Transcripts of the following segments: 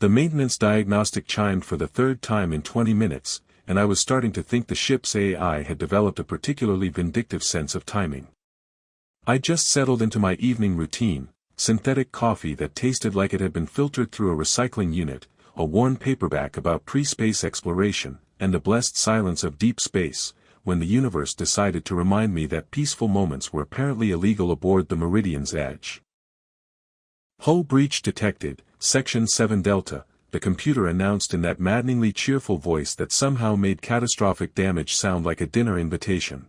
The maintenance diagnostic chimed for the third time in 20 minutes, and I was starting to think the ship's AI had developed a particularly vindictive sense of timing. I just settled into my evening routine: synthetic coffee that tasted like it had been filtered through a recycling unit, a worn paperback about pre-space exploration, and the blessed silence of deep space, when the universe decided to remind me that peaceful moments were apparently illegal aboard the Meridian's edge. Hull breach detected, Section 7 Delta, the computer announced in that maddeningly cheerful voice that somehow made catastrophic damage sound like a dinner invitation.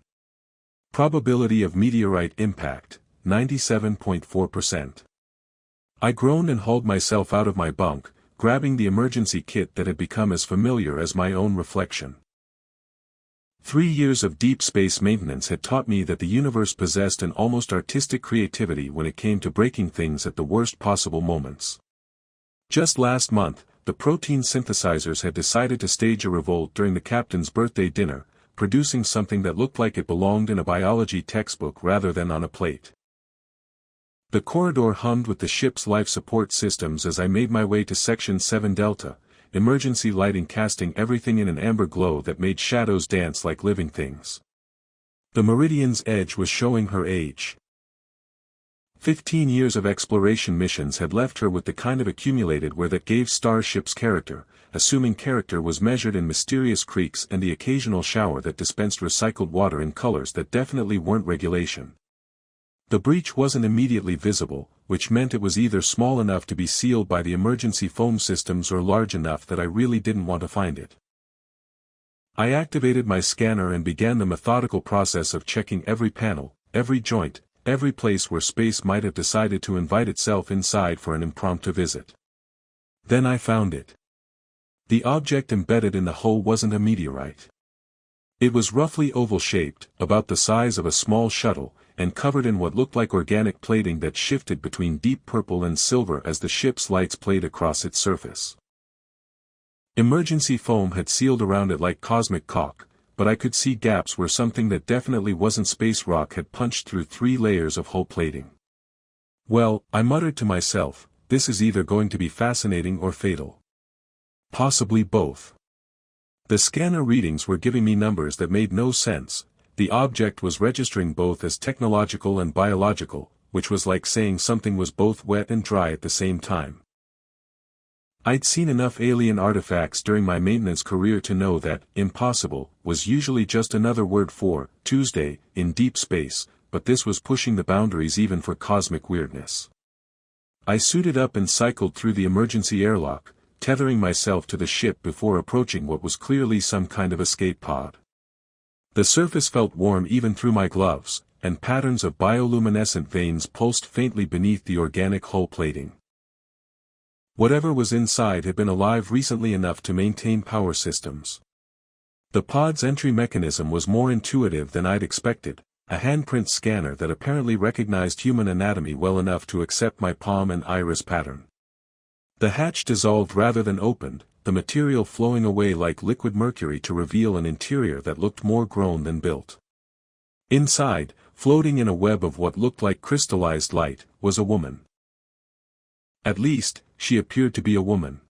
Probability of meteorite impact, 97.4%. I groaned and hauled myself out of my bunk, grabbing the emergency kit that had become as familiar as my own reflection. 3 years of deep space maintenance had taught me that the universe possessed an almost artistic creativity when it came to breaking things at the worst possible moments. Just last month, the protein synthesizers had decided to stage a revolt during the captain's birthday dinner, producing something that looked like it belonged in a biology textbook rather than on a plate. The corridor hummed with the ship's life support systems as I made my way to Section 7 Delta, emergency lighting casting everything in an amber glow that made shadows dance like living things. The Meridian's edge was showing her age. 15 years of exploration missions had left her with the kind of accumulated wear that gave starships character, assuming character was measured in mysterious creaks and the occasional shower that dispensed recycled water in colors that definitely weren't regulation. The breach wasn't immediately visible, which meant it was either small enough to be sealed by the emergency foam systems or large enough that I really didn't want to find it. I activated my scanner and began the methodical process of checking every panel, every joint, every place where space might have decided to invite itself inside for an impromptu visit. Then I found it. The object embedded in the hull wasn't a meteorite. It was roughly oval-shaped, about the size of a small shuttle, and covered in what looked like organic plating that shifted between deep purple and silver as the ship's lights played across its surface. Emergency foam had sealed around it like cosmic caulk, but I could see gaps where something that definitely wasn't space rock had punched through 3 layers of hull plating. Well, I muttered to myself, this is either going to be fascinating or fatal. Possibly both. The scanner readings were giving me numbers that made no sense. The object was registering both as technological and biological, which was like saying something was both wet and dry at the same time. I'd seen enough alien artifacts during my maintenance career to know that impossible was usually just another word for Tuesday in deep space, but this was pushing the boundaries even for cosmic weirdness. I suited up and cycled through the emergency airlock, tethering myself to the ship before approaching what was clearly some kind of escape pod. The surface felt warm even through my gloves, and patterns of bioluminescent veins pulsed faintly beneath the organic hull plating. Whatever was inside had been alive recently enough to maintain power systems. The pod's entry mechanism was more intuitive than I'd expected, a handprint scanner that apparently recognized human anatomy well enough to accept my palm and iris pattern. The hatch dissolved rather than opened, the material flowing away like liquid mercury to reveal an interior that looked more grown than built. Inside, floating in a web of what looked like crystallized light, was a woman. At least, she appeared to be a woman.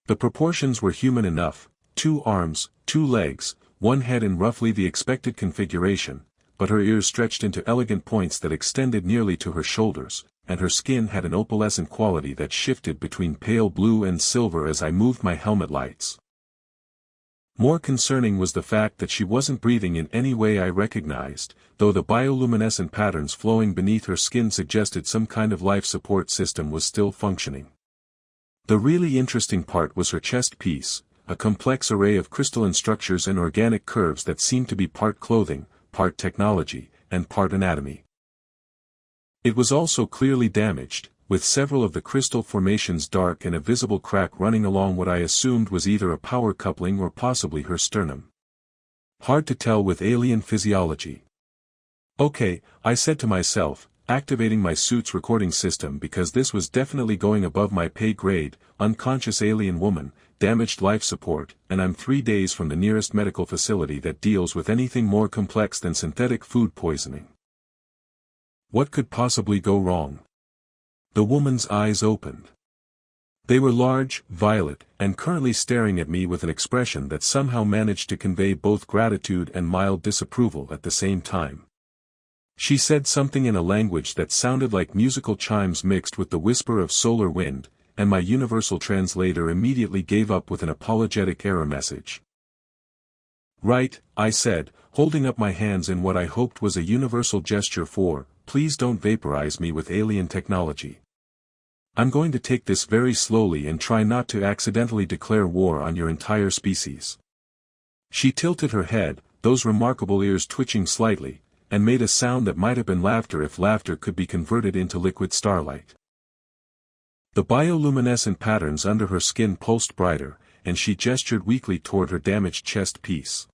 The proportions were human enough: 2 arms, 2 legs, 1 head in roughly the expected configuration, but her ears stretched into elegant points that extended nearly to her shoulders, and her skin had an opalescent quality that shifted between pale blue and silver as I moved my helmet lights. More concerning was the fact that she wasn't breathing in any way I recognized, though the bioluminescent patterns flowing beneath her skin suggested some kind of life support system was still functioning. The really interesting part was her chest piece, a complex array of crystalline structures and organic curves that seemed to be part clothing, part technology, and part anatomy. It was also clearly damaged, with several of the crystal formations dark and a visible crack running along what I assumed was either a power coupling or possibly her sternum. Hard to tell with alien physiology. Okay, I said to myself, activating my suit's recording system because this was definitely going above my pay grade: unconscious alien woman, damaged life support, and I'm 3 days from the nearest medical facility that deals with anything more complex than synthetic food poisoning. What could possibly go wrong? The woman's eyes opened. They were large, violet, and currently staring at me with an expression that somehow managed to convey both gratitude and mild disapproval at the same time. She said something in a language that sounded like musical chimes mixed with the whisper of solar wind, and my universal translator immediately gave up with an apologetic error message. "Right," I said, holding up my hands in what I hoped was a universal gesture for, "Please don't vaporize me with alien technology. I'm going to take this very slowly and try not to accidentally declare war on your entire species." She tilted her head, those remarkable ears twitching slightly, and made a sound that might have been laughter if laughter could be converted into liquid starlight. The bioluminescent patterns under her skin pulsed brighter, and she gestured weakly toward her damaged chest piece.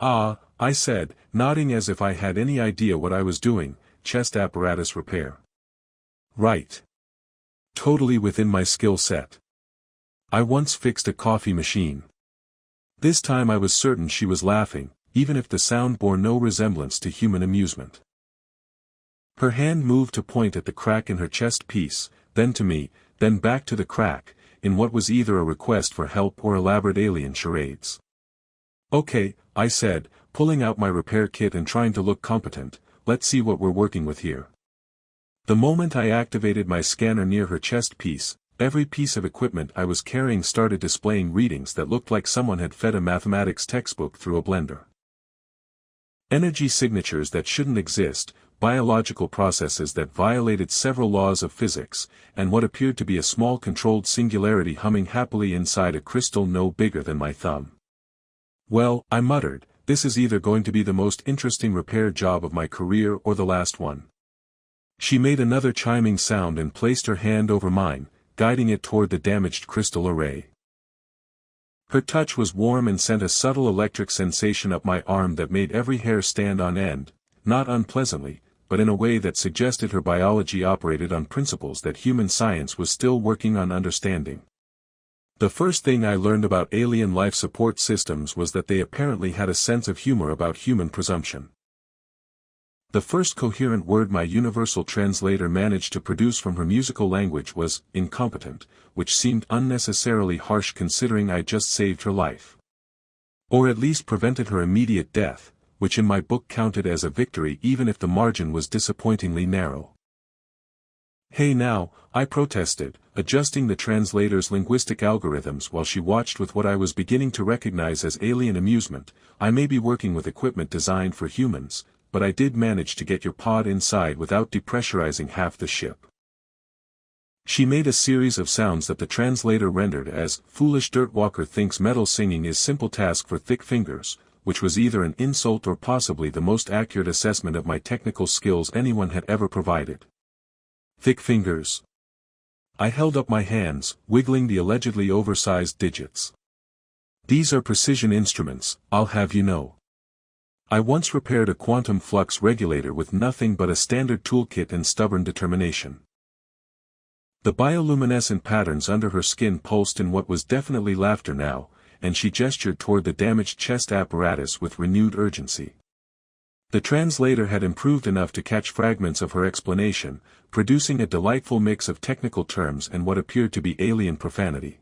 "Ah," I said, nodding as if I had any idea what I was doing, "chest apparatus repair." "Right. Totally within my skill set. I once fixed a coffee machine." This time I was certain she was laughing, even if the sound bore no resemblance to human amusement. Her hand moved to point at the crack in her chest piece, then to me, then back to the crack, in what was either a request for help or elaborate alien charades. "Okay," I said, pulling out my repair kit and trying to look competent, "let's see what we're working with here." The moment I activated my scanner near her chest piece, every piece of equipment I was carrying started displaying readings that looked like someone had fed a mathematics textbook through a blender. Energy signatures that shouldn't exist, biological processes that violated several laws of physics, and what appeared to be a small controlled singularity humming happily inside a crystal no bigger than my thumb. "Well," I muttered, "this is either going to be the most interesting repair job of my career or the last one." She made another chiming sound and placed her hand over mine, guiding it toward the damaged crystal array. Her touch was warm and sent a subtle electric sensation up my arm that made every hair stand on end, not unpleasantly, but in a way that suggested her biology operated on principles that human science was still working on understanding. The first thing I learned about alien life support systems was that they apparently had a sense of humor about human presumption. The first coherent word my universal translator managed to produce from her musical language was incompetent, which seemed unnecessarily harsh considering I just saved her life. Or at least prevented her immediate death, which in my book counted as a victory even if the margin was disappointingly narrow. "Hey now," I protested, adjusting the translator's linguistic algorithms while she watched with what I was beginning to recognize as alien amusement. "I may be working with equipment designed for humans, but I did manage to get your pod inside without depressurizing half the ship." She made a series of sounds that the translator rendered as, "Foolish dirtwalker thinks metal singing is simple task for thick fingers," which was either an insult or possibly the most accurate assessment of my technical skills anyone had ever provided. Thick fingers. I held up my hands, wiggling the allegedly oversized digits. "These are precision instruments, I'll have you know. I once repaired a quantum flux regulator with nothing but a standard toolkit and stubborn determination." The bioluminescent patterns under her skin pulsed in what was definitely laughter now, and she gestured toward the damaged chest apparatus with renewed urgency. The translator had improved enough to catch fragments of her explanation, producing a delightful mix of technical terms and what appeared to be alien profanity.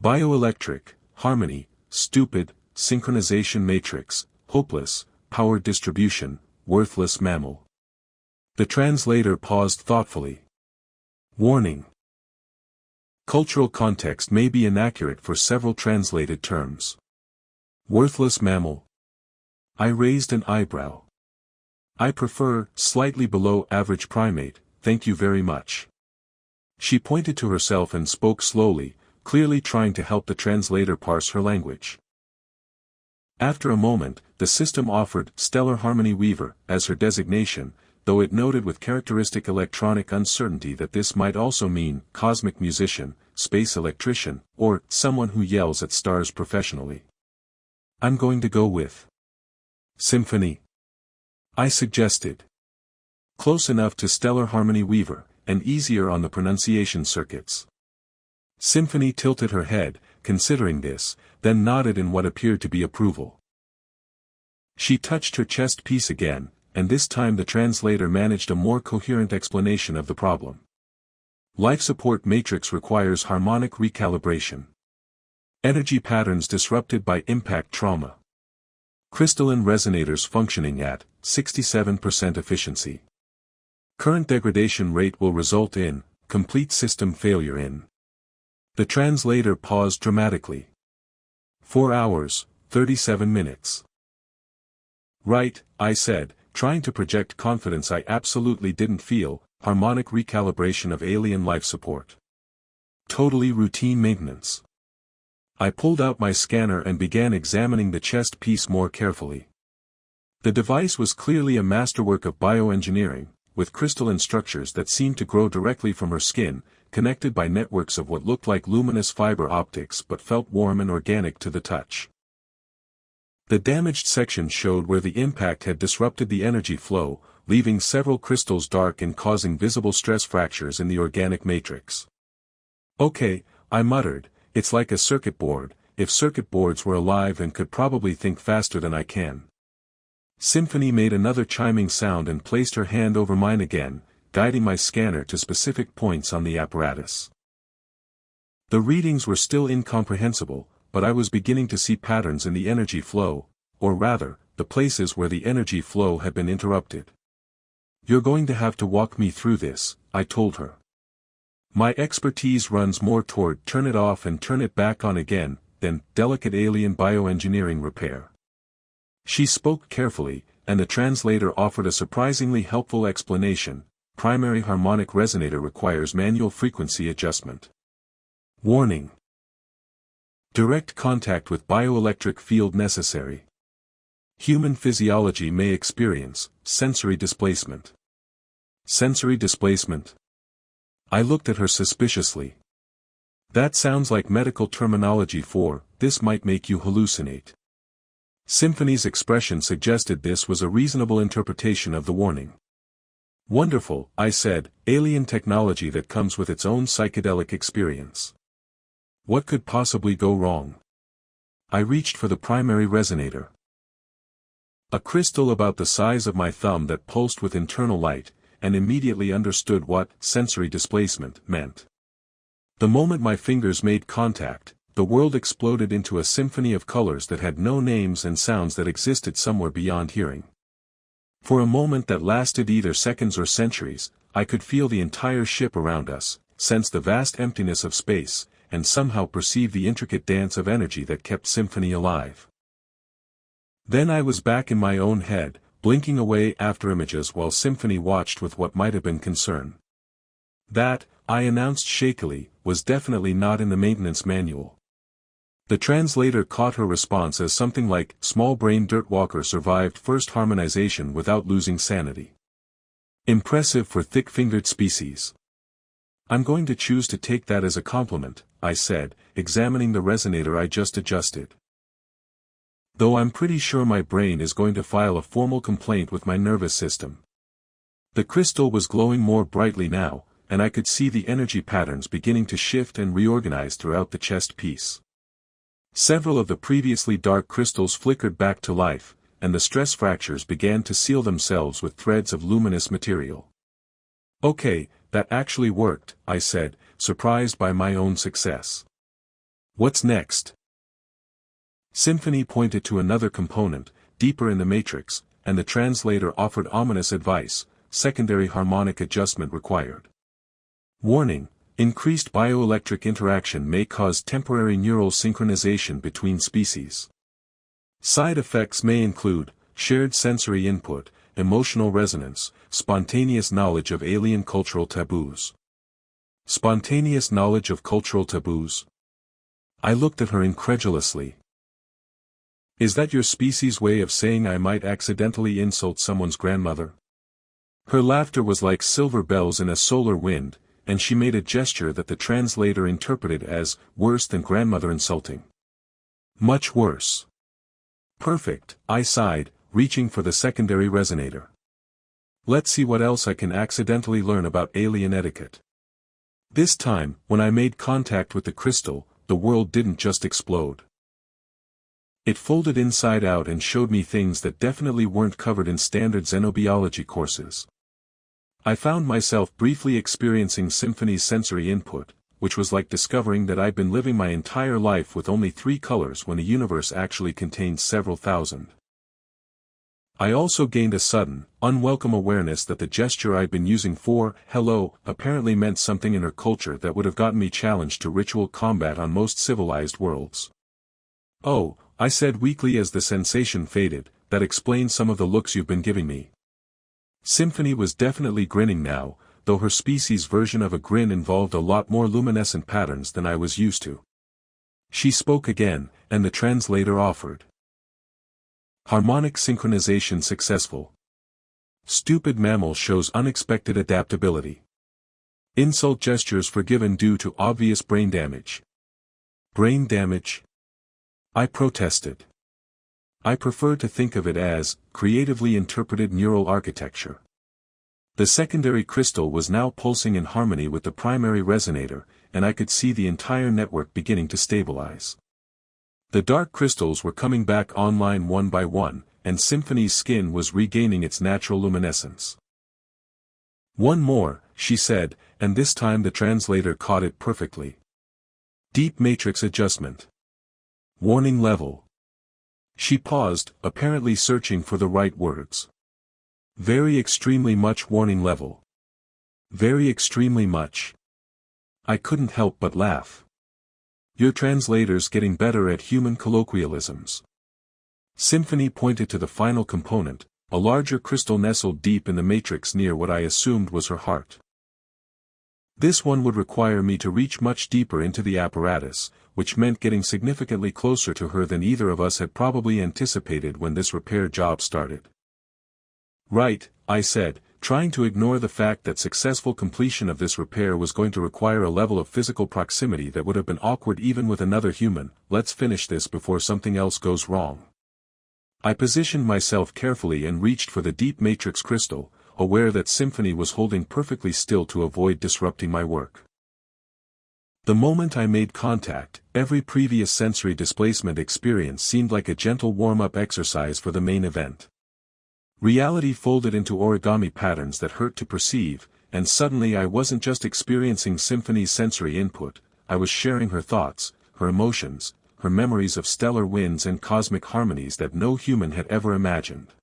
Bioelectric, harmony, stupid, synchronization matrix, hopeless, power distribution, worthless mammal. The translator paused thoughtfully. Warning. Cultural context may be inaccurate for several translated terms. Worthless mammal. I raised an eyebrow. "I prefer, slightly below average primate, thank you very much." She pointed to herself and spoke slowly, clearly trying to help the translator parse her language. After a moment, the system offered Stellar Harmony Weaver as her designation, though it noted with characteristic electronic uncertainty that this might also mean cosmic musician, space electrician, or someone who yells at stars professionally. "I'm going to go with symphony," I suggested. Close enough to Stellar Harmony Weaver, and easier on the pronunciation circuits. Symphony tilted her head, considering this, then nodded in what appeared to be approval. She touched her chest piece again, and this time the translator managed a more coherent explanation of the problem. Life support matrix requires harmonic recalibration. Energy patterns disrupted by impact trauma. Crystalline resonators functioning at 67% efficiency. Current degradation rate will result in complete system failure in. The translator paused dramatically. 4 hours, 37 minutes. Right, I said, trying to project confidence I absolutely didn't feel. Harmonic recalibration of alien life support. Totally routine maintenance. I pulled out my scanner and began examining the chest piece more carefully. The device was clearly a masterwork of bioengineering, with crystalline structures that seemed to grow directly from her skin, connected by networks of what looked like luminous fiber optics but felt warm and organic to the touch. The damaged section showed where the impact had disrupted the energy flow, leaving several crystals dark and causing visible stress fractures in the organic matrix. Okay, I muttered, it's like a circuit board, if circuit boards were alive and could probably think faster than I can. Symphony made another chiming sound and placed her hand over mine again, guiding my scanner to specific points on the apparatus. The readings were still incomprehensible, but I was beginning to see patterns in the energy flow, or rather, the places where the energy flow had been interrupted. You're going to have to walk me through this, I told her. My expertise runs more toward turn it off and turn it back on again, than delicate alien bioengineering repair. She spoke carefully, and the translator offered a surprisingly helpful explanation. Primary harmonic resonator requires manual frequency adjustment. Warning. Direct contact with bioelectric field necessary. Human physiology may experience sensory displacement. Sensory displacement? I looked at her suspiciously. That sounds like medical terminology for, this might make you hallucinate. Symphony's expression suggested this was a reasonable interpretation of the warning. Wonderful, I said, alien technology that comes with its own psychedelic experience. What could possibly go wrong? I reached for the primary resonator. A crystal about the size of my thumb that pulsed with internal light, and immediately understood what sensory displacement meant. The moment my fingers made contact, the world exploded into a symphony of colors that had no names and sounds that existed somewhere beyond hearing. For a moment that lasted either seconds or centuries, I could feel the entire ship around us, sense the vast emptiness of space, and somehow perceive the intricate dance of energy that kept symphony alive. Then I was back in my own head, blinking away after images while Symphony watched with what might have been concern. That, I announced shakily, was definitely not in the maintenance manual. The translator caught her response as something like, small-brain dirtwalker survived first harmonization without losing sanity. Impressive for thick-fingered species. I'm going to choose to take that as a compliment, I said, examining the resonator I just adjusted. Though I'm pretty sure my brain is going to file a formal complaint with my nervous system. The crystal was glowing more brightly now, and I could see the energy patterns beginning to shift and reorganize throughout the chest piece. Several of the previously dark crystals flickered back to life, and the stress fractures began to seal themselves with threads of luminous material. Okay, that actually worked, I said, surprised by my own success. What's next? Symphony pointed to another component, deeper in the matrix, and the translator offered ominous advice, secondary harmonic adjustment required. Warning, increased bioelectric interaction may cause temporary neural synchronization between species. Side effects may include, shared sensory input, emotional resonance, spontaneous knowledge of alien cultural taboos. Spontaneous knowledge of cultural taboos? I looked at her incredulously. Is that your species' way of saying I might accidentally insult someone's grandmother? Her laughter was like silver bells in a solar wind, and she made a gesture that the translator interpreted as, worse than grandmother insulting. Much worse. Perfect, I sighed, reaching for the secondary resonator. Let's see what else I can accidentally learn about alien etiquette. This time, when I made contact with the crystal, the world didn't just explode. It folded inside out and showed me things that definitely weren't covered in standard xenobiology courses. I found myself briefly experiencing Symphony's sensory input, which was like discovering that I'd been living my entire life with only 3 colors when the universe actually contains several thousand. I also gained a sudden, unwelcome awareness that the gesture I'd been using for hello apparently meant something in her culture that would have gotten me challenged to ritual combat on most civilized worlds. "Oh," I said weakly as the sensation faded, "that explains some of the looks you've been giving me." Symphony was definitely grinning now, though her species' version of a grin involved a lot more luminescent patterns than I was used to. She spoke again, and the translator offered. Harmonic synchronization successful. Stupid mammal shows unexpected adaptability. Insult gestures forgiven due to obvious brain damage. Brain damage? I protested. I prefer to think of it as creatively interpreted neural architecture. The secondary crystal was now pulsing in harmony with the primary resonator, and I could see the entire network beginning to stabilize. The dark crystals were coming back online one by one, and Symphony's skin was regaining its natural luminescence. "One more," she said, and this time the translator caught it perfectly. "Deep matrix adjustment. Warning level." She paused, apparently searching for the right words. "Very extremely much warning level. Very extremely much." I couldn't help but laugh. Your translator's getting better at human colloquialisms. Symphony pointed to the final component, a larger crystal nestled deep in the matrix near what I assumed was her heart. This one would require me to reach much deeper into the apparatus, which meant getting significantly closer to her than either of us had probably anticipated when this repair job started. "Right," I said, trying to ignore the fact that successful completion of this repair was going to require a level of physical proximity that would have been awkward even with another human. "Let's finish this before something else goes wrong." I positioned myself carefully and reached for the deep matrix crystal, aware that Symphony was holding perfectly still to avoid disrupting my work. The moment I made contact, every previous sensory displacement experience seemed like a gentle warm-up exercise for the main event. Reality folded into origami patterns that hurt to perceive, and suddenly I wasn't just experiencing Symphony's sensory input, I was sharing her thoughts, her emotions, her memories of stellar winds and cosmic harmonies that no human had ever imagined.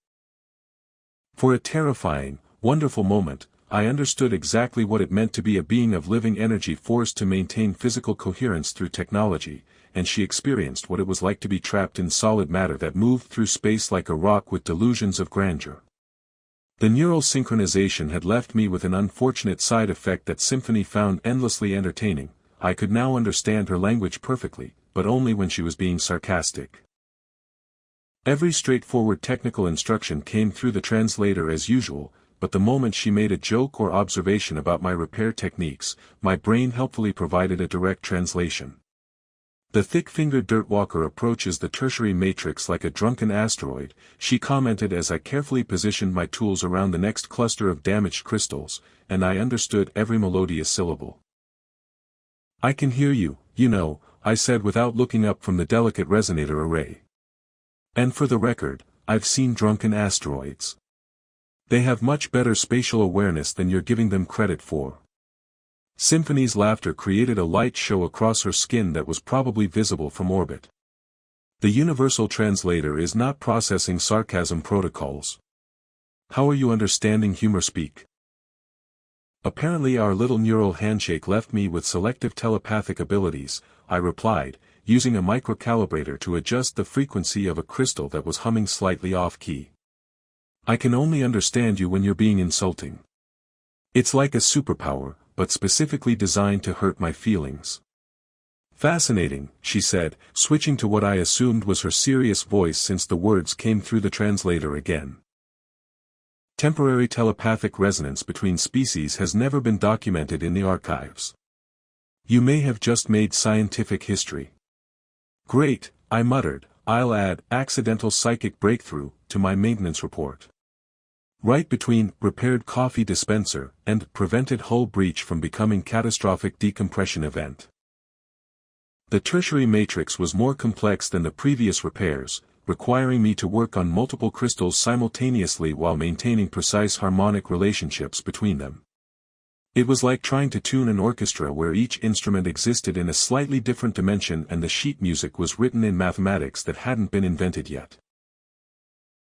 For a terrifying, wonderful moment, I understood exactly what it meant to be a being of living energy forced to maintain physical coherence through technology, and she experienced what it was like to be trapped in solid matter that moved through space like a rock with delusions of grandeur. The neural synchronization had left me with an unfortunate side effect that Symphony found endlessly entertaining. I could now understand her language perfectly, but only when she was being sarcastic. Every straightforward technical instruction came through the translator as usual, but the moment she made a joke or observation about my repair techniques, my brain helpfully provided a direct translation. "The thick-fingered dirtwalker approaches the tertiary matrix like a drunken asteroid," she commented as I carefully positioned my tools around the next cluster of damaged crystals, and I understood every melodious syllable. "I can hear you, you know," I said without looking up from the delicate resonator array. "And for the record, I've seen drunken asteroids. They have much better spatial awareness than you're giving them credit for." Symphony's laughter created a light show across her skin that was probably visible from orbit. The universal translator is not processing sarcasm protocols. How are you understanding humor speak? Apparently our little neural handshake left me with selective telepathic abilities, I replied, using a microcalibrator to adjust the frequency of a crystal that was humming slightly off-key. "I can only understand you when you're being insulting. It's like a superpower, but specifically designed to hurt my feelings." "Fascinating," she said, switching to what I assumed was her serious voice since the words came through the translator again. "Temporary telepathic resonance between species has never been documented in the archives. You may have just made scientific history." "Great," I muttered, "I'll add accidental psychic breakthrough to my maintenance report." Right between repaired coffee dispenser and prevented hull breach from becoming catastrophic decompression event. The tertiary matrix was more complex than the previous repairs, requiring me to work on multiple crystals simultaneously while maintaining precise harmonic relationships between them. It was like trying to tune an orchestra where each instrument existed in a slightly different dimension and the sheet music was written in mathematics that hadn't been invented yet.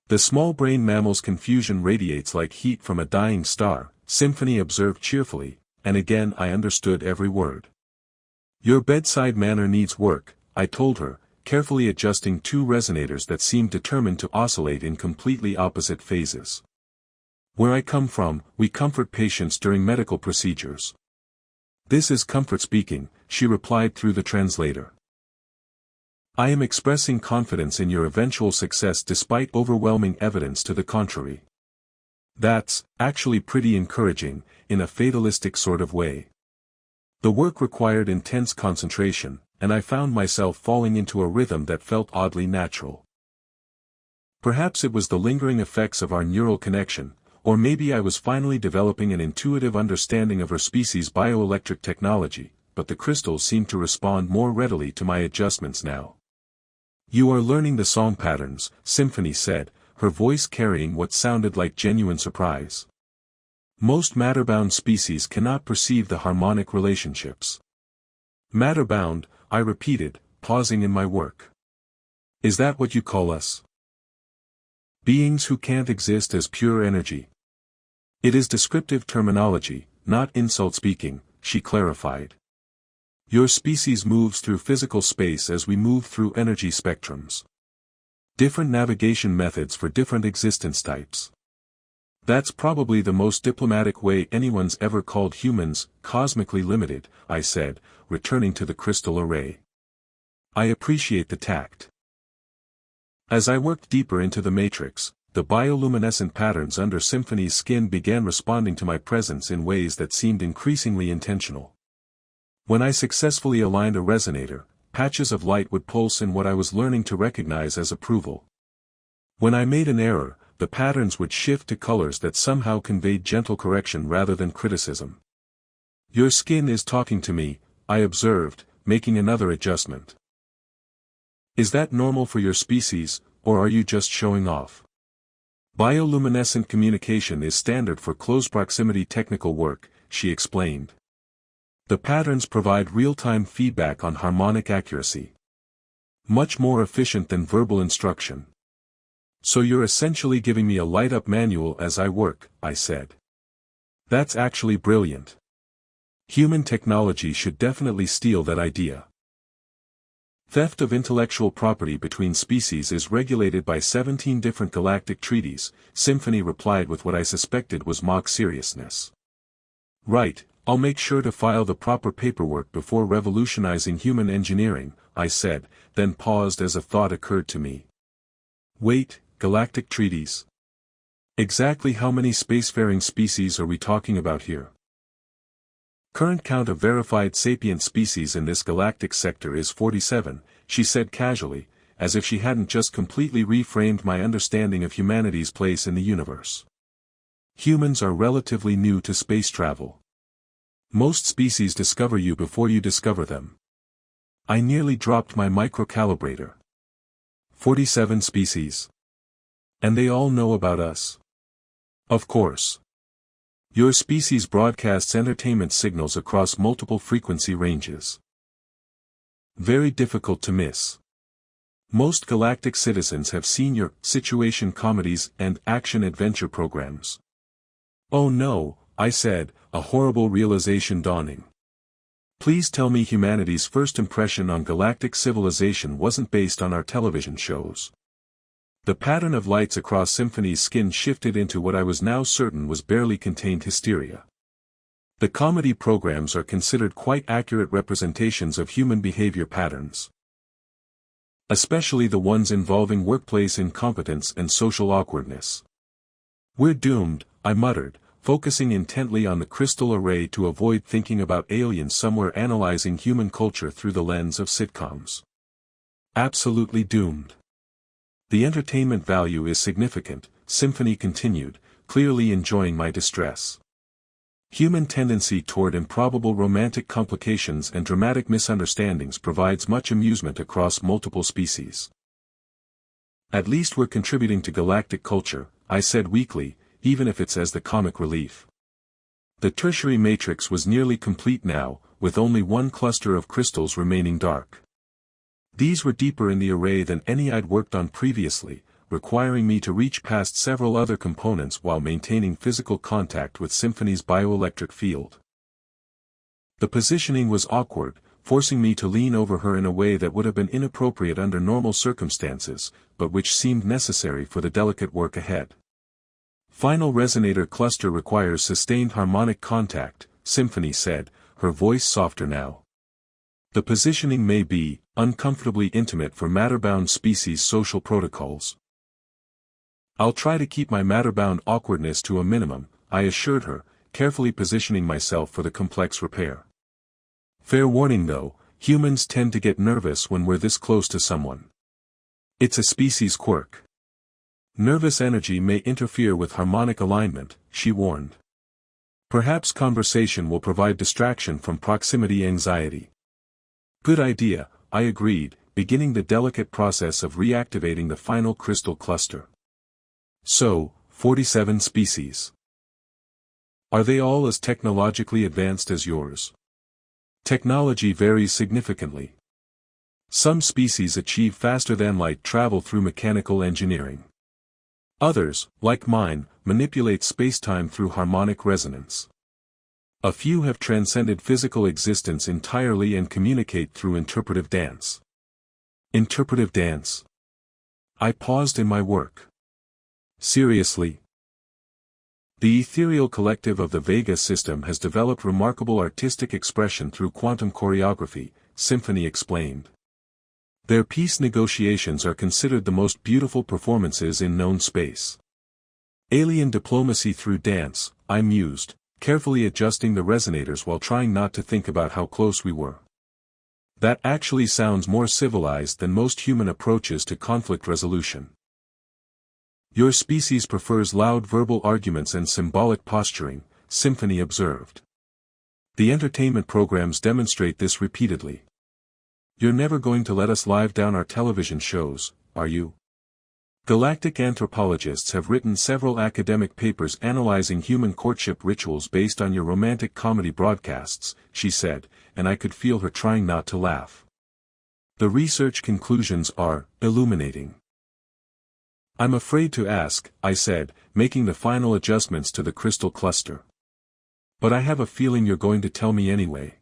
The small brain mammal's confusion radiates like heat from a dying star, Symphony observed cheerfully, and again I understood every word. Your bedside manner needs work, I told her, carefully adjusting two resonators that seemed determined to oscillate in completely opposite phases. Where I come from, we comfort patients during medical procedures. This is comfort speaking, she replied through the translator. I am expressing confidence in your eventual success despite overwhelming evidence to the contrary. That's actually pretty encouraging, in a fatalistic sort of way. The work required intense concentration, and I found myself falling into a rhythm that felt oddly natural. Perhaps it was the lingering effects of our neural connection, or maybe I was finally developing an intuitive understanding of her species' bioelectric technology, but the crystals seemed to respond more readily to my adjustments now. You are learning the song patterns, Symphony said, her voice carrying what sounded like genuine surprise. Most matter-bound species cannot perceive the harmonic relationships. Matter-bound, I repeated, pausing in my work. Is that what you call us? Beings who can't exist as pure energy. It is descriptive terminology, not insult speaking, she clarified. Your species moves through physical space as we move through energy spectrums. Different navigation methods for different existence types. That's probably the most diplomatic way anyone's ever called humans, cosmically limited, I said, returning to the crystal array. I appreciate the tact. As I worked deeper into the matrix, the bioluminescent patterns under Symphony's skin began responding to my presence in ways that seemed increasingly intentional. When I successfully aligned a resonator, patches of light would pulse in what I was learning to recognize as approval. When I made an error, the patterns would shift to colors that somehow conveyed gentle correction rather than criticism. Your skin is talking to me, I observed, making another adjustment. Is that normal for your species, or are you just showing off? Bioluminescent communication is standard for close proximity technical work, she explained. The patterns provide real-time feedback on harmonic accuracy. Much more efficient than verbal instruction. So you're essentially giving me a light-up manual as I work, I said. That's actually brilliant. Human technology should definitely steal that idea. Theft of intellectual property between species is regulated by 17 different galactic treaties, Symphony replied with what I suspected was mock seriousness. Right, I'll make sure to file the proper paperwork before revolutionizing human engineering, I said, then paused as a thought occurred to me. Wait, galactic treaties? Exactly how many spacefaring species are we talking about here? Current count of verified sapient species in this galactic sector is 47, she said casually, as if she hadn't just completely reframed my understanding of humanity's place in the universe. Humans are relatively new to space travel. Most species discover you before you discover them. I nearly dropped my microcalibrator. 47 species. And they all know about us. Of course. Your species broadcasts entertainment signals across multiple frequency ranges. Very difficult to miss. Most galactic citizens have seen your situation comedies and action-adventure programs. Oh no, I said, a horrible realization dawning. Please tell me humanity's first impression on galactic civilization wasn't based on our television shows. The pattern of lights across Symphony's skin shifted into what I was now certain was barely contained hysteria. The comedy programs are considered quite accurate representations of human behavior patterns. Especially the ones involving workplace incompetence and social awkwardness. We're doomed, I muttered, focusing intently on the crystal array to avoid thinking about aliens somewhere analyzing human culture through the lens of sitcoms. Absolutely doomed. The entertainment value is significant, Symphony continued, clearly enjoying my distress. Human tendency toward improbable romantic complications and dramatic misunderstandings provides much amusement across multiple species. At least we're contributing to galactic culture, I said weakly, even if it's as the comic relief. The tertiary matrix was nearly complete now, with only one cluster of crystals remaining dark. These were deeper in the array than any I'd worked on previously, requiring me to reach past several other components while maintaining physical contact with Symphony's bioelectric field. The positioning was awkward, forcing me to lean over her in a way that would have been inappropriate under normal circumstances, but which seemed necessary for the delicate work ahead. Final resonator cluster requires sustained harmonic contact, Symphony said, her voice softer now. The positioning may be uncomfortably intimate for matter-bound species social protocols. I'll try to keep my matter-bound awkwardness to a minimum, I assured her, carefully positioning myself for the complex repair. Fair warning though, humans tend to get nervous when we're this close to someone. It's a species quirk. Nervous energy may interfere with harmonic alignment, she warned. Perhaps conversation will provide distraction from proximity anxiety. Good idea, I agreed, beginning the delicate process of reactivating the final crystal cluster. So, 47 species. Are they all as technologically advanced as yours? Technology varies significantly. Some species achieve faster-than-light travel through mechanical engineering. Others, like mine, manipulate spacetime through harmonic resonance. A few have transcended physical existence entirely and communicate through interpretive dance. Interpretive dance. I paused in my work. Seriously? The ethereal collective of the Vega system has developed remarkable artistic expression through quantum choreography, Symphony explained. Their peace negotiations are considered the most beautiful performances in known space. Alien diplomacy through dance, I mused, carefully adjusting the resonators while trying not to think about how close we were. That actually sounds more civilized than most human approaches to conflict resolution. Your species prefers loud verbal arguments and symbolic posturing, Symphony observed. The entertainment programs demonstrate this repeatedly. You're never going to let us live down our television shows, are you? Galactic anthropologists have written several academic papers analyzing human courtship rituals based on your romantic comedy broadcasts, she said, and I could feel her trying not to laugh. The research conclusions are illuminating. I'm afraid to ask, I said, making the final adjustments to the crystal cluster. But I have a feeling you're going to tell me anyway.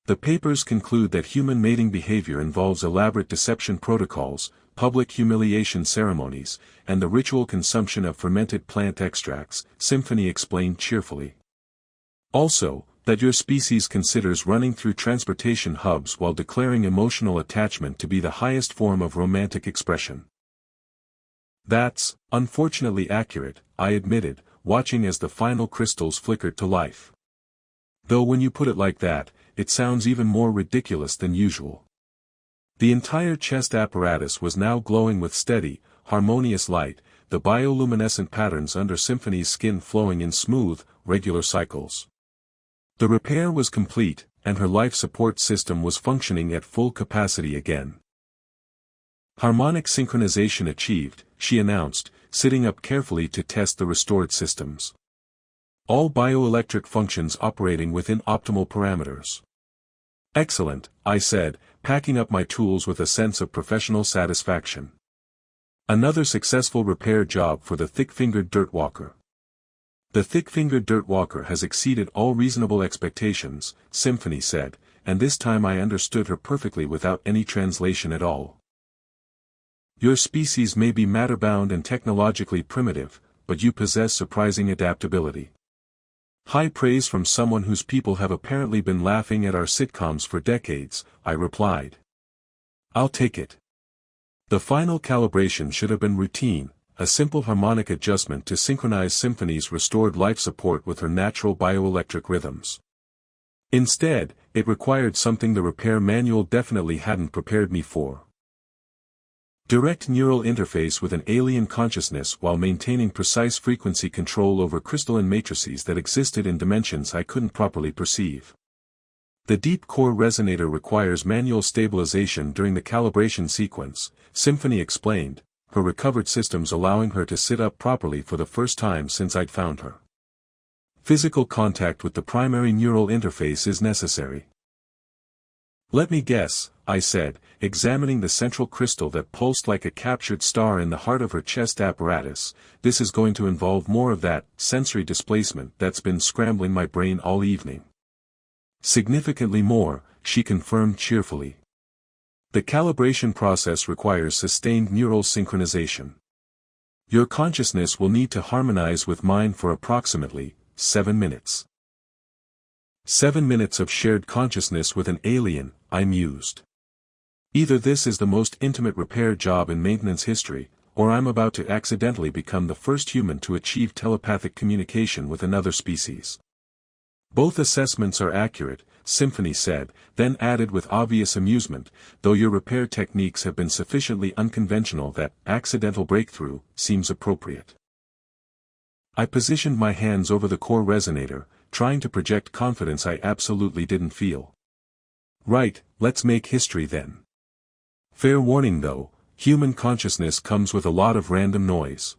The papers conclude that human mating behavior involves elaborate deception protocols, public humiliation ceremonies, and the ritual consumption of fermented plant extracts, Symphony explained cheerfully. Also, that your species considers running through transportation hubs while declaring emotional attachment to be the highest form of romantic expression. That's, unfortunately accurate, I admitted, watching as the final crystals flickered to life. Though when you put it like that, it sounds even more ridiculous than usual. The entire chest apparatus was now glowing with steady, harmonious light, the bioluminescent patterns under Symphony's skin flowing in smooth, regular cycles. The repair was complete, and her life support system was functioning at full capacity again. Harmonic synchronization achieved, she announced, sitting up carefully to test the restored systems. All bioelectric functions operating within optimal parameters. Excellent, I said, packing up my tools with a sense of professional satisfaction. Another successful repair job for the thick-fingered dirtwalker. The thick-fingered dirtwalker has exceeded all reasonable expectations, Symphony said, and this time I understood her perfectly without any translation at all. Your species may be matter-bound and technologically primitive, but you possess surprising adaptability. High praise from someone whose people have apparently been laughing at our sitcoms for decades, I replied. I'll take it. The final calibration should have been routine, a simple harmonic adjustment to synchronize Symphony's restored life support with her natural bioelectric rhythms. Instead, it required something the repair manual definitely hadn't prepared me for. Direct neural interface with an alien consciousness while maintaining precise frequency control over crystalline matrices that existed in dimensions I couldn't properly perceive. The deep core resonator requires manual stabilization during the calibration sequence, Symphony explained, her recovered systems allowing her to sit up properly for the first time since I'd found her. Physical contact with the primary neural interface is necessary. Let me guess, I said, examining the central crystal that pulsed like a captured star in the heart of her chest apparatus. This is going to involve more of that sensory displacement that's been scrambling my brain all evening. Significantly more, she confirmed cheerfully. The calibration process requires sustained neural synchronization. Your consciousness will need to harmonize with mine for approximately 7 minutes. 7 minutes of shared consciousness with an alien, I mused. Either this is the most intimate repair job in maintenance history, or I'm about to accidentally become the first human to achieve telepathic communication with another species. Both assessments are accurate, Symphony said, then added with obvious amusement, though your repair techniques have been sufficiently unconventional that accidental breakthrough seems appropriate. I positioned my hands over the core resonator, trying to project confidence I absolutely didn't feel. Right, let's make history then. Fair warning though, human consciousness comes with a lot of random noise.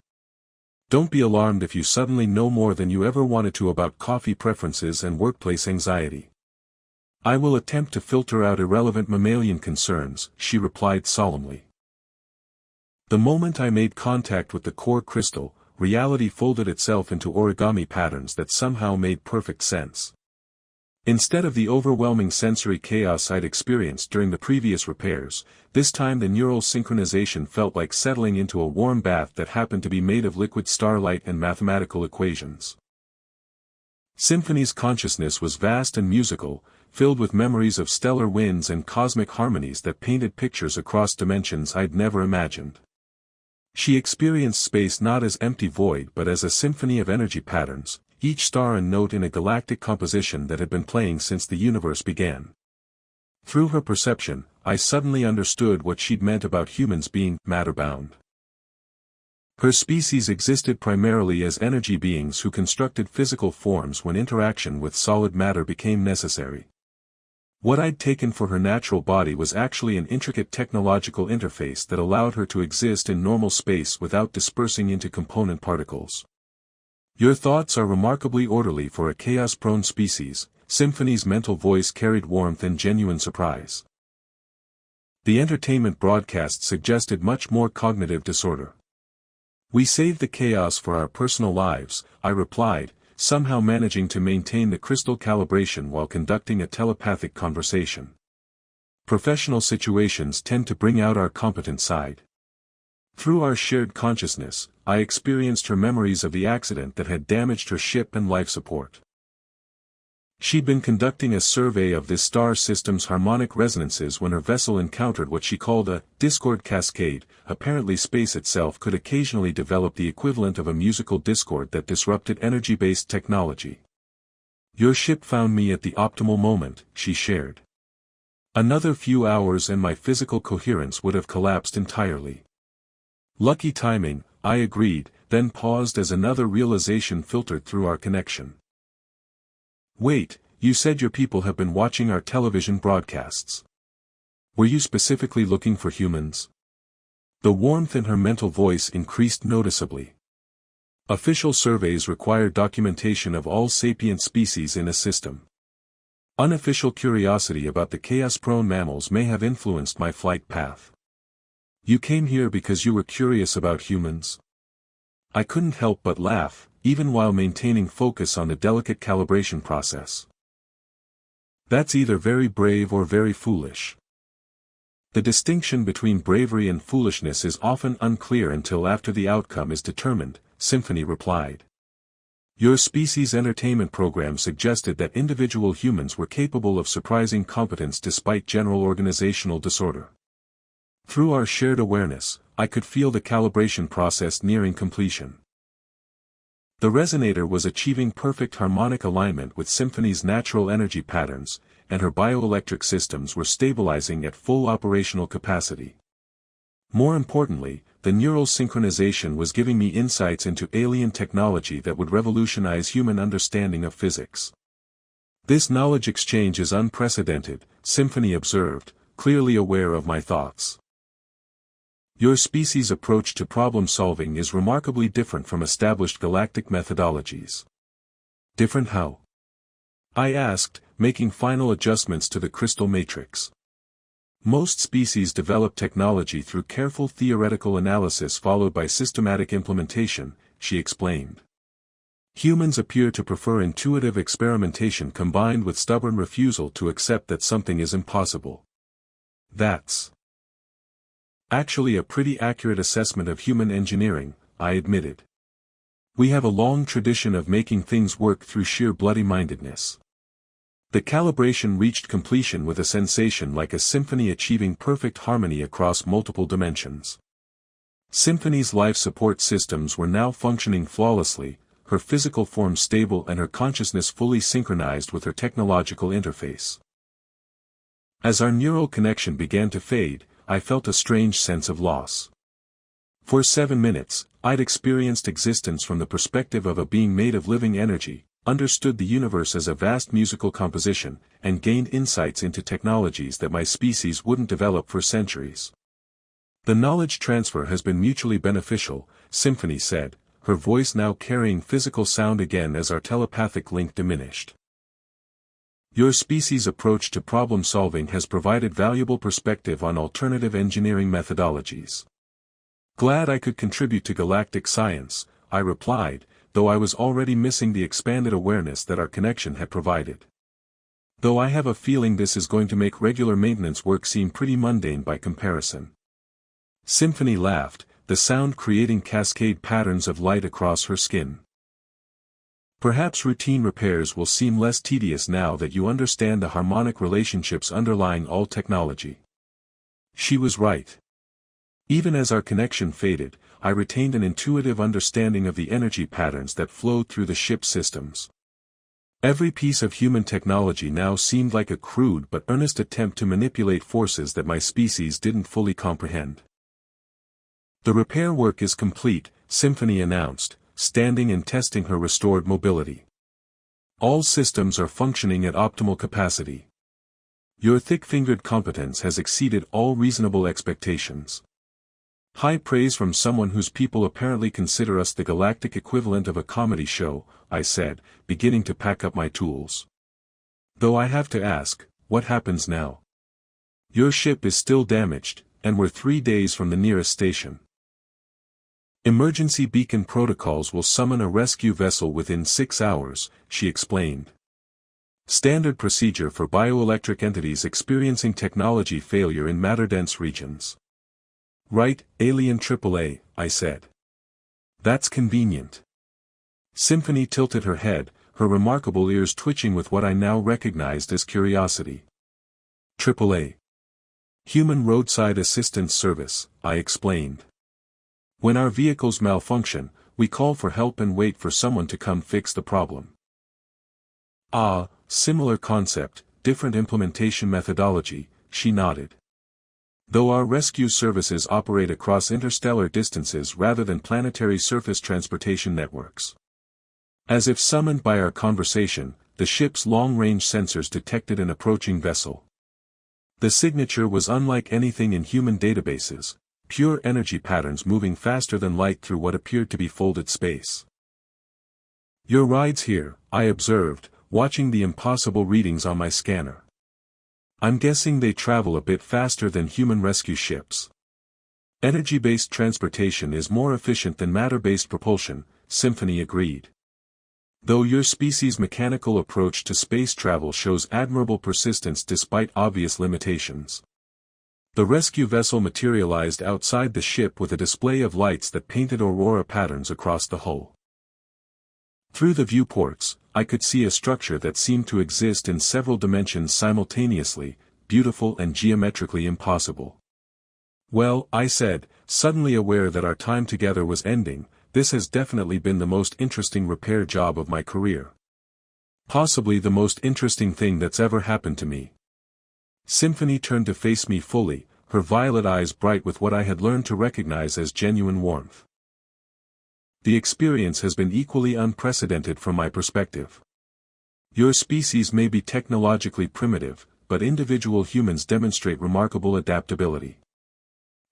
Don't be alarmed if you suddenly know more than you ever wanted to about coffee preferences and workplace anxiety. I will attempt to filter out irrelevant mammalian concerns, she replied solemnly. The moment I made contact with the core crystal, reality folded itself into origami patterns that somehow made perfect sense. Instead of the overwhelming sensory chaos I'd experienced during the previous repairs, this time the neural synchronization felt like settling into a warm bath that happened to be made of liquid starlight and mathematical equations. Symphony's consciousness was vast and musical, filled with memories of stellar winds and cosmic harmonies that painted pictures across dimensions I'd never imagined. She experienced space not as empty void but as a symphony of energy patterns, each star and note in a galactic composition that had been playing since the universe began. Through her perception, I suddenly understood what she'd meant about humans being matter-bound. Her species existed primarily as energy beings who constructed physical forms when interaction with solid matter became necessary. What I'd taken for her natural body was actually an intricate technological interface that allowed her to exist in normal space without dispersing into component particles. Your thoughts are remarkably orderly for a chaos-prone species, Symphony's mental voice carried warmth and genuine surprise. The entertainment broadcast suggested much more cognitive disorder. We saved the chaos for our personal lives, I replied, somehow managing to maintain the crystal calibration while conducting a telepathic conversation. Professional situations tend to bring out our competent side. Through our shared consciousness, I experienced her memories of the accident that had damaged her ship and life support. She'd been conducting a survey of this star system's harmonic resonances when her vessel encountered what she called a discord cascade. Apparently space itself could occasionally develop the equivalent of a musical discord that disrupted energy-based technology. Your ship found me at the optimal moment, she shared. Another few hours and my physical coherence would have collapsed entirely. Lucky timing, I agreed, then paused as another realization filtered through our connection. Wait, you said your people have been watching our television broadcasts. Were you specifically looking for humans? The warmth in her mental voice increased noticeably. Official surveys require documentation of all sapient species in a system. Unofficial curiosity about the chaos-prone mammals may have influenced my flight path. You came here because you were curious about humans? I couldn't help but laugh, even while maintaining focus on the delicate calibration process. That's either very brave or very foolish. The distinction between bravery and foolishness is often unclear until after the outcome is determined, Symphony replied. Your species' entertainment program suggested that individual humans were capable of surprising competence despite general organizational disorder. Through our shared awareness, I could feel the calibration process nearing completion. The resonator was achieving perfect harmonic alignment with Symphony's natural energy patterns, and her bioelectric systems were stabilizing at full operational capacity. More importantly, the neural synchronization was giving me insights into alien technology that would revolutionize human understanding of physics. This knowledge exchange is unprecedented, Symphony observed, clearly aware of my thoughts. Your species' approach to problem-solving is remarkably different from established galactic methodologies. Different how? I asked, making final adjustments to the crystal matrix. Most species develop technology through careful theoretical analysis followed by systematic implementation, she explained. Humans appear to prefer intuitive experimentation combined with stubborn refusal to accept that something is impossible. That's actually a pretty accurate assessment of human engineering, I admitted. We have a long tradition of making things work through sheer bloody-mindedness. The calibration reached completion with a sensation like a symphony achieving perfect harmony across multiple dimensions. Symphony's life support systems were now functioning flawlessly, her physical form stable and her consciousness fully synchronized with her technological interface. As our neural connection began to fade, I felt a strange sense of loss. For 7 minutes, I'd experienced existence from the perspective of a being made of living energy, understood the universe as a vast musical composition, and gained insights into technologies that my species wouldn't develop for centuries. The knowledge transfer has been mutually beneficial, Symphony said, her voice now carrying physical sound again as our telepathic link diminished. Your species' approach to problem solving has provided valuable perspective on alternative engineering methodologies. Glad I could contribute to galactic science, I replied, though I was already missing the expanded awareness that our connection had provided. Though I have a feeling this is going to make regular maintenance work seem pretty mundane by comparison. Symphony laughed, the sound creating cascade patterns of light across her skin. Perhaps routine repairs will seem less tedious now that you understand the harmonic relationships underlying all technology. She was right. Even as our connection faded, I retained an intuitive understanding of the energy patterns that flowed through the ship's systems. Every piece of human technology now seemed like a crude but earnest attempt to manipulate forces that my species didn't fully comprehend. The repair work is complete, Symphony announced, standing and testing her restored mobility. All systems are functioning at optimal capacity. Your thick-fingered competence has exceeded all reasonable expectations. High praise from someone whose people apparently consider us the galactic equivalent of a comedy show, I said, beginning to pack up my tools. Though I have to ask, what happens now? Your ship is still damaged, and we're 3 days from the nearest station. Emergency beacon protocols will summon a rescue vessel within 6 hours, she explained. Standard procedure for bioelectric entities experiencing technology failure in matter-dense regions. Right, Alien AAA, I said. That's convenient. Symphony tilted her head, her remarkable ears twitching with what I now recognized as curiosity. AAA. Human Roadside Assistance Service, I explained. When our vehicles malfunction, we call for help and wait for someone to come fix the problem. Ah, similar concept, different implementation methodology, she nodded. Though our rescue services operate across interstellar distances rather than planetary surface transportation networks. As if summoned by our conversation, the ship's long-range sensors detected an approaching vessel. The signature was unlike anything in human databases. Pure energy patterns moving faster than light through what appeared to be folded space. Your ride's here, I observed, watching the impossible readings on my scanner. I'm guessing they travel a bit faster than human rescue ships. Energy-based transportation is more efficient than matter-based propulsion, Symphony agreed. Though your species' mechanical approach to space travel shows admirable persistence despite obvious limitations. The rescue vessel materialized outside the ship with a display of lights that painted aurora patterns across the hull. Through the viewports, I could see a structure that seemed to exist in several dimensions simultaneously, beautiful and geometrically impossible. Well, I said, suddenly aware that our time together was ending, this has definitely been the most interesting repair job of my career. Possibly the most interesting thing that's ever happened to me. Symphony turned to face me fully, her violet eyes bright with what I had learned to recognize as genuine warmth. The experience has been equally unprecedented from my perspective. Your species may be technologically primitive, but individual humans demonstrate remarkable adaptability.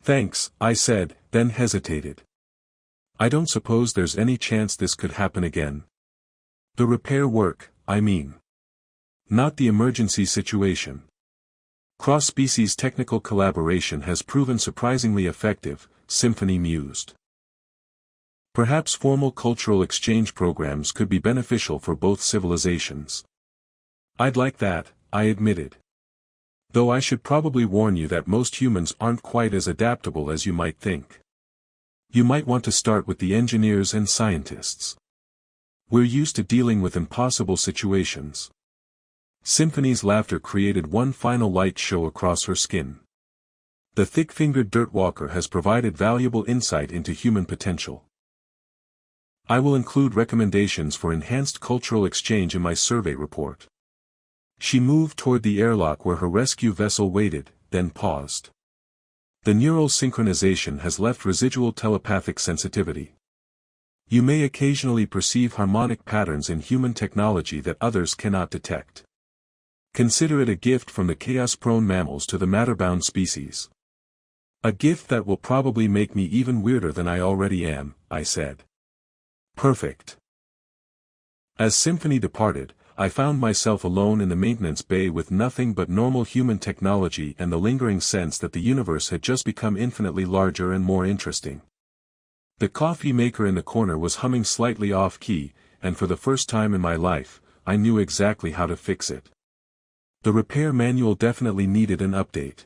Thanks, I said, then hesitated. I don't suppose there's any chance this could happen again. The repair work, I mean. Not the emergency situation. Cross-species technical collaboration has proven surprisingly effective, Symphony mused. Perhaps formal cultural exchange programs could be beneficial for both civilizations. I'd like that, I admitted. Though I should probably warn you that most humans aren't quite as adaptable as you might think. You might want to start with the engineers and scientists. We're used to dealing with impossible situations. Symphony's laughter created one final light show across her skin. The thick-fingered dirtwalker has provided valuable insight into human potential. I will include recommendations for enhanced cultural exchange in my survey report. She moved toward the airlock where her rescue vessel waited, then paused. The neural synchronization has left residual telepathic sensitivity. You may occasionally perceive harmonic patterns in human technology that others cannot detect. Consider it a gift from the chaos-prone mammals to the matter-bound species. A gift that will probably make me even weirder than I already am, I said. Perfect. As Symphony departed, I found myself alone in the maintenance bay with nothing but normal human technology and the lingering sense that the universe had just become infinitely larger and more interesting. The coffee maker in the corner was humming slightly off-key, and for the first time in my life, I knew exactly how to fix it. The repair manual definitely needed an update.